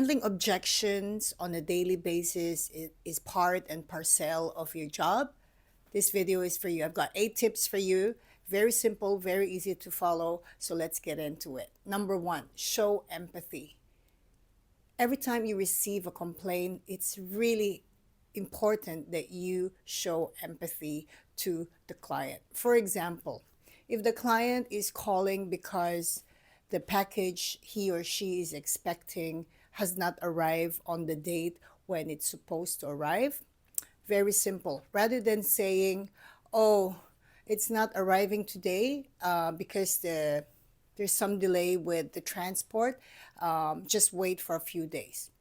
Handling objections on a daily basis is part and parcel of your job. This video is for you. I've got 8 tips for you. Very simple, very easy to follow. So let's get into it. Number one, show empathy. Every time you receive a complaint, it's really important that you show empathy to the client. For example, if the client is calling because the package he or she is expecting has not arrived on the date when it's supposed to arrive, very simple. Rather than saying, oh, it's not arriving today because there's some delay with the transport, just wait for a few days.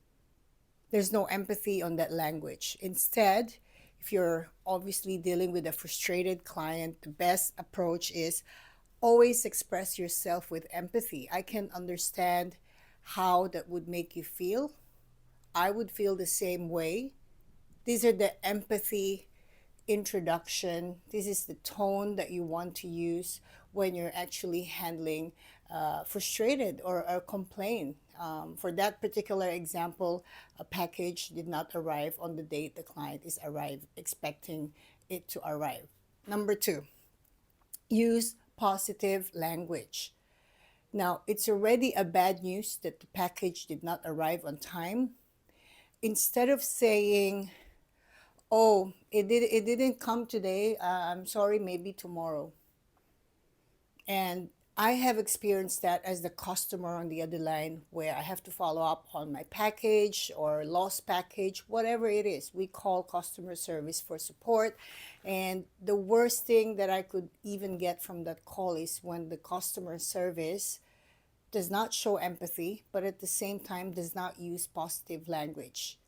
There's no empathy on that language. Instead, if you're obviously dealing with a frustrated client, the best approach is always express yourself with empathy. I can understand how that would make you feel. I would feel the same way. These are the empathy introduction. This is the tone that you want to use when you're actually handling frustrated or a complaint. For that particular example, a package did not arrive on the date the client is expecting it to arrive. Number two, use positive language. Now, it's already a bad news that the package did not arrive on time. Instead of saying, oh, it didn't come today, I'm sorry, maybe tomorrow. And I have experienced that as the customer on the other line, where I have to follow up on my package or lost package, whatever it is. We call customer service for support. And the worst thing that I could even get from that call is when the customer service does not show empathy, but at the same time does not use positive language.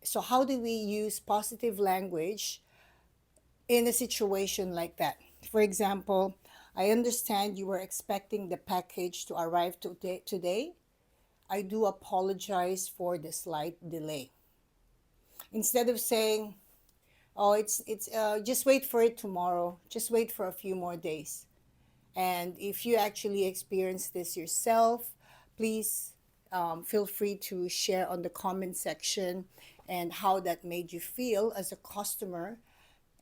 So how do we use positive language in a situation like that? For example, I understand you were expecting the package to arrive today. I do apologize for the slight delay. Instead of saying, oh, it's just wait for it tomorrow. Just wait for a few more days. And if you actually experience this yourself, please feel free to share on the comment section and how that made you feel as a customer.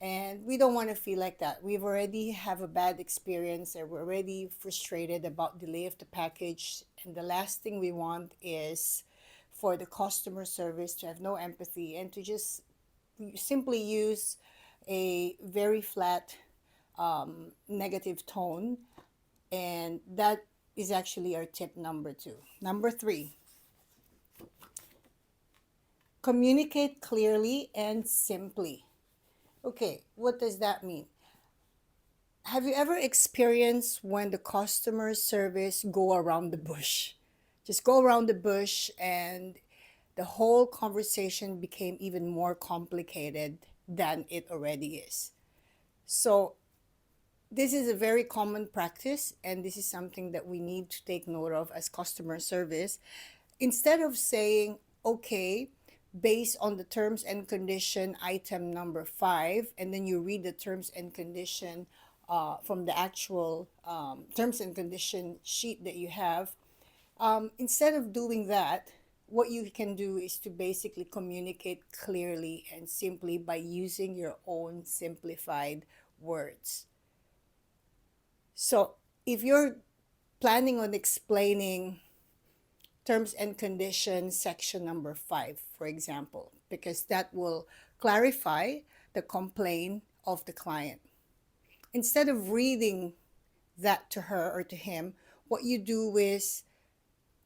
And we don't want to feel like that. We've already have a bad experience and we're already frustrated about delay of the package. And the last thing we want is for the customer service to have no empathy and to just simply use a very flat negative tone. And that is actually our tip number two. Number three, communicate clearly and simply. Okay, what does that mean? Have you ever experienced when the customer service go around the bush? Just go around the bush and the whole conversation became even more complicated than it already is. So this is a very common practice, and this is something that we need to take note of as customer service. Instead of saying, okay, based on the terms and condition item number 5, and then you read the terms and condition from the actual terms and condition sheet that you have, instead of doing that, what you can do is to basically communicate clearly and simply by using your own simplified words. So if you're planning on explaining terms and conditions section number 5, for example, because that will clarify the complaint of the client. Instead of reading that to her or to him, what you do is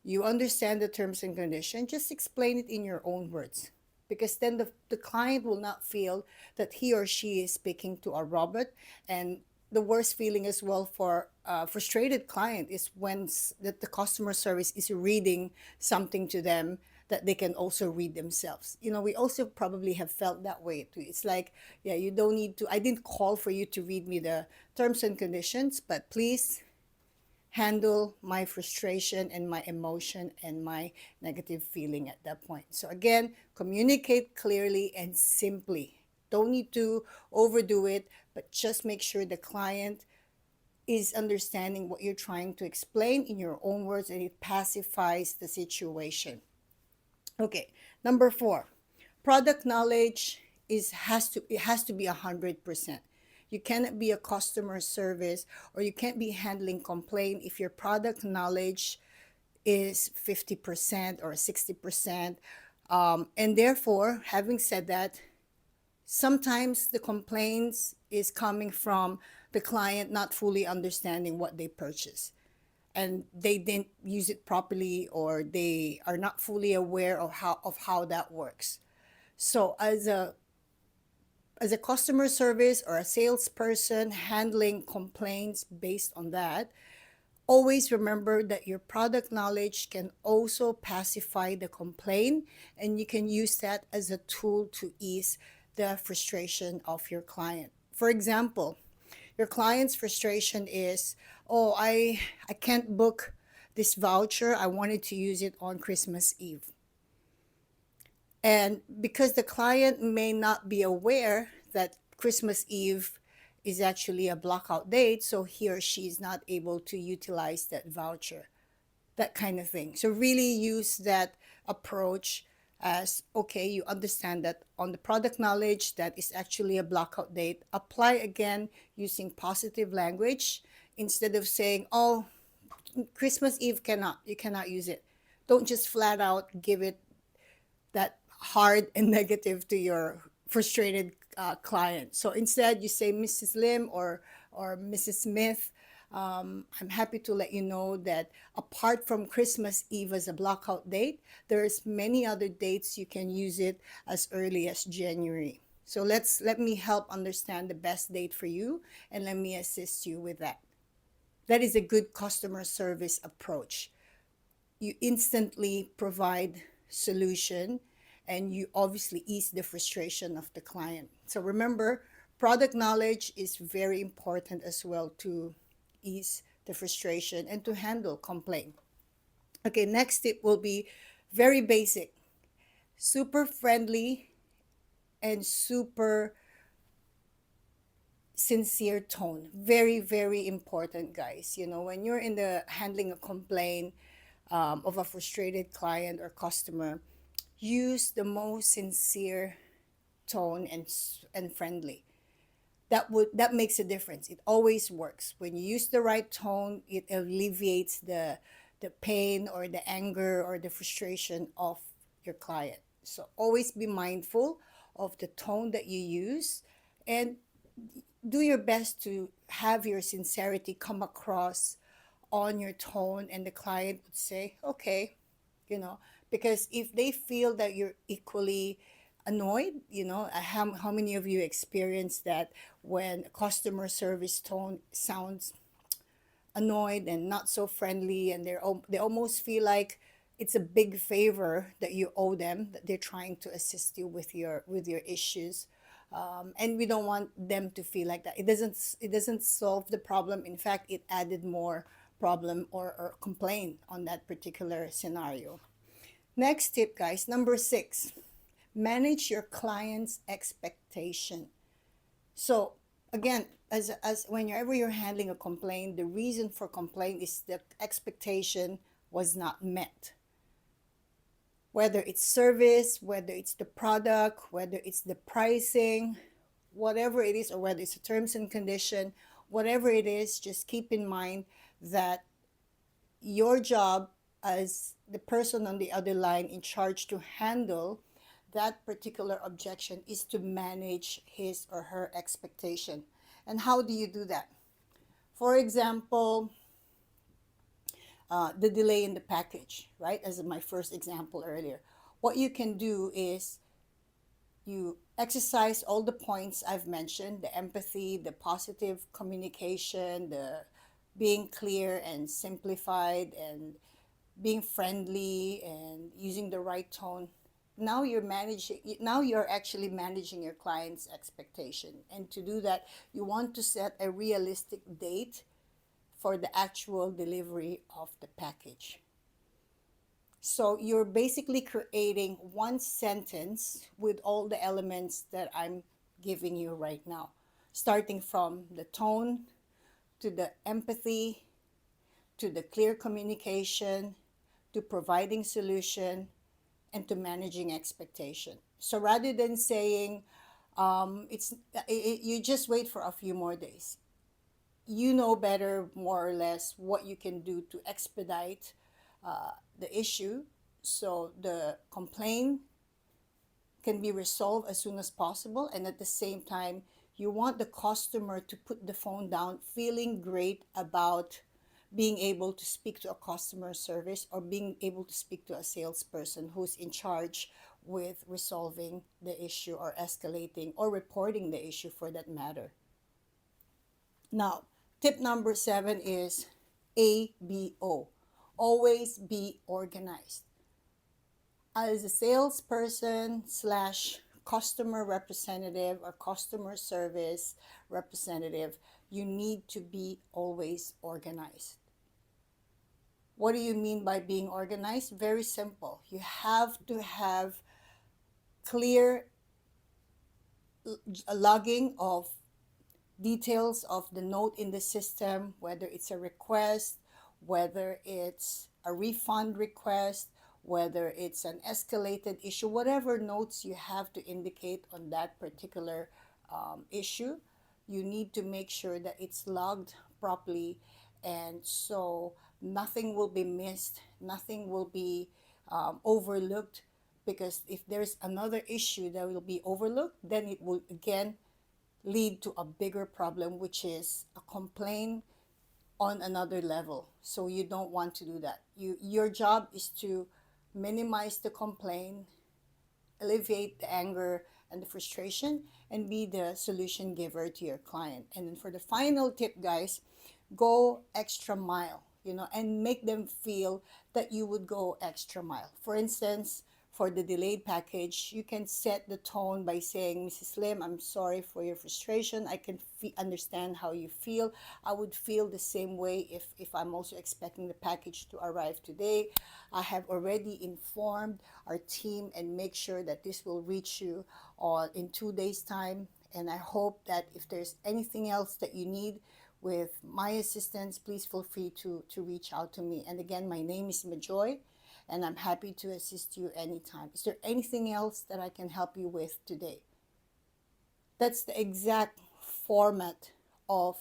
you understand the terms and conditions, just explain it in your own words. Because then the client will not feel that he or she is speaking to a robot. And the worst feeling as well for a frustrated client is when that the customer service is reading something to them that they can also read themselves. You know, we also probably have felt that way too. It's like, yeah, you don't need to, I didn't call for you to read me the terms and conditions, but please handle my frustration and my emotion and my negative feeling at that point. So again, communicate clearly and simply. Don't need to overdo it, but just make sure the client is understanding what you're trying to explain in your own words and it pacifies the situation. Okay, number four, product knowledge it has to be 100%. You cannot be a customer service, or you can't be handling complaint if your product knowledge is 50% or 60%. And therefore, having said that, sometimes the complaints is coming from the client not fully understanding what they purchase, and they didn't use it properly, or they are not fully aware of how that works. So as a customer service or a salesperson handling complaints based on that, always remember that your product knowledge can also pacify the complaint, and you can use that as a tool to ease the frustration of your client. For example, your client's frustration is, oh, I can't book this voucher. I wanted to use it on Christmas Eve. And because the client may not be aware that Christmas Eve is actually a blockout date, so he or she is not able to utilize that voucher, that kind of thing. So really use that approach as, okay, you understand that on the product knowledge that is actually a blockout date. Apply again using positive language instead of saying, oh, Christmas Eve you cannot use it. Don't just flat out give it that hard and negative to your frustrated client. So instead, you say, Mrs. Lim or Mrs. Smith, I'm happy to let you know that apart from Christmas Eve as a blockout date, there's many other dates you can use it as early as January. So let me help understand the best date for you, and let me assist you with that. That is a good customer service approach. You instantly provide solution, and you obviously ease the frustration of the client. So remember, product knowledge is very important as well to ease the frustration and to handle complaint. Okay, next tip will be very basic, super friendly and super sincere tone. Very, very important, guys. When you're in the handling a complaint of a frustrated client or customer, use the most sincere tone and friendly. That makes a difference. It always works. When you use the right tone, it alleviates the pain or the anger or the frustration of your client. So always be mindful of the tone that you use, and do your best to have your sincerity come across on your tone, and the client would say, okay, because if they feel that you're equally annoyed, how many of you experience that when a customer service tone sounds annoyed and not so friendly, and they almost feel like it's a big favor that you owe them, that they're trying to assist you with your issues. And we don't want them to feel like that. It doesn't solve the problem. In fact, it added more problem or complaint on that particular scenario. Next tip, guys, number 6, manage your client's expectation. So again, as whenever you're handling a complaint, the reason for complaint is the expectation was not met. Whether it's service, whether it's the product, whether it's the pricing, whatever it is, or whether it's a terms and condition, whatever it is, just keep in mind that your job as the person on the other line in charge to handle that particular objection is to manage his or her expectation. And how do you do that? For example, the delay in the package, right? As my first example earlier. What you can do is you exercise all the points I've mentioned: the empathy, the positive communication, the being clear and simplified, and being friendly and using the right tone. Now you're actually managing your client's expectation. And to do that, you want to set a realistic date for the actual delivery of the package. So you're basically creating one sentence with all the elements that I'm giving you right now, starting from the tone, to the empathy, to the clear communication, to providing solution, and to managing expectation. So rather than saying, you just wait for a few more days, you know better, more or less, what you can do to expedite the issue so the complaint can be resolved as soon as possible. And at the same time, you want the customer to put the phone down feeling great about being able to speak to a customer service or being able to speak to a salesperson who's in charge with resolving the issue or escalating or reporting the issue for that matter. Now, tip number 7 is ABO. Always be organized. As a salesperson slash customer representative or customer service representative, you need to be always organized. What do you mean by being organized? Very simple. You have to have clear logging of details of the note in the system, whether it's a request, whether it's a refund request, whether it's an escalated issue, whatever notes you have to indicate on that particular issue, you need to make sure that it's logged properly, and so nothing will be missed, nothing will be overlooked, because if there's another issue that will be overlooked, then it will again lead to a bigger problem, which is a complaint on another level. So you don't want to do that. Your job is to minimize the complaint, alleviate the anger and the frustration, and be the solution giver to your client. And then for the final tip, guys, go extra mile, and make them feel that you would go extra mile. For instance, for the delayed package, you can set the tone by saying, Mrs. Lim, I'm sorry for your frustration. I can understand how you feel. I would feel the same way if I'm also expecting the package to arrive today. I have already informed our team and make sure that this will reach you in 2 days' time. And I hope that if there's anything else that you need with my assistance, please feel free to reach out to me. And again, my name is Majoy, and I'm happy to assist you anytime. Is there anything else that I can help you with today? That's the exact format of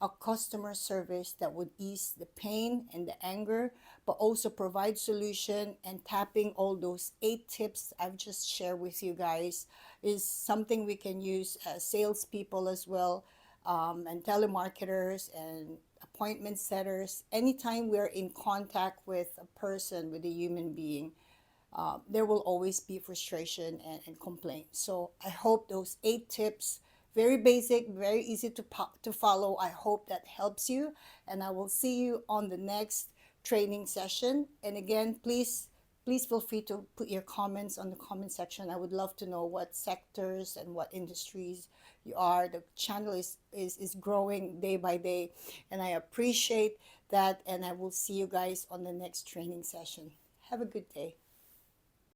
a customer service that would ease the pain and the anger, but also provide solution. And tapping all those 8 tips I've just shared with you guys is something we can use as salespeople as well, and telemarketers and appointment setters. Anytime we're in contact with a person, with a human being, there will always be frustration and complaint. So I hope those 8 tips, very basic, very easy to follow, I hope that helps you. And I will see you on the next training session. And again, please feel free to put your comments on the comment section. I would love to know what sectors and what industries you are. The channel is growing day by day, and I appreciate that. And I will see you guys on the next training session. Have a good day.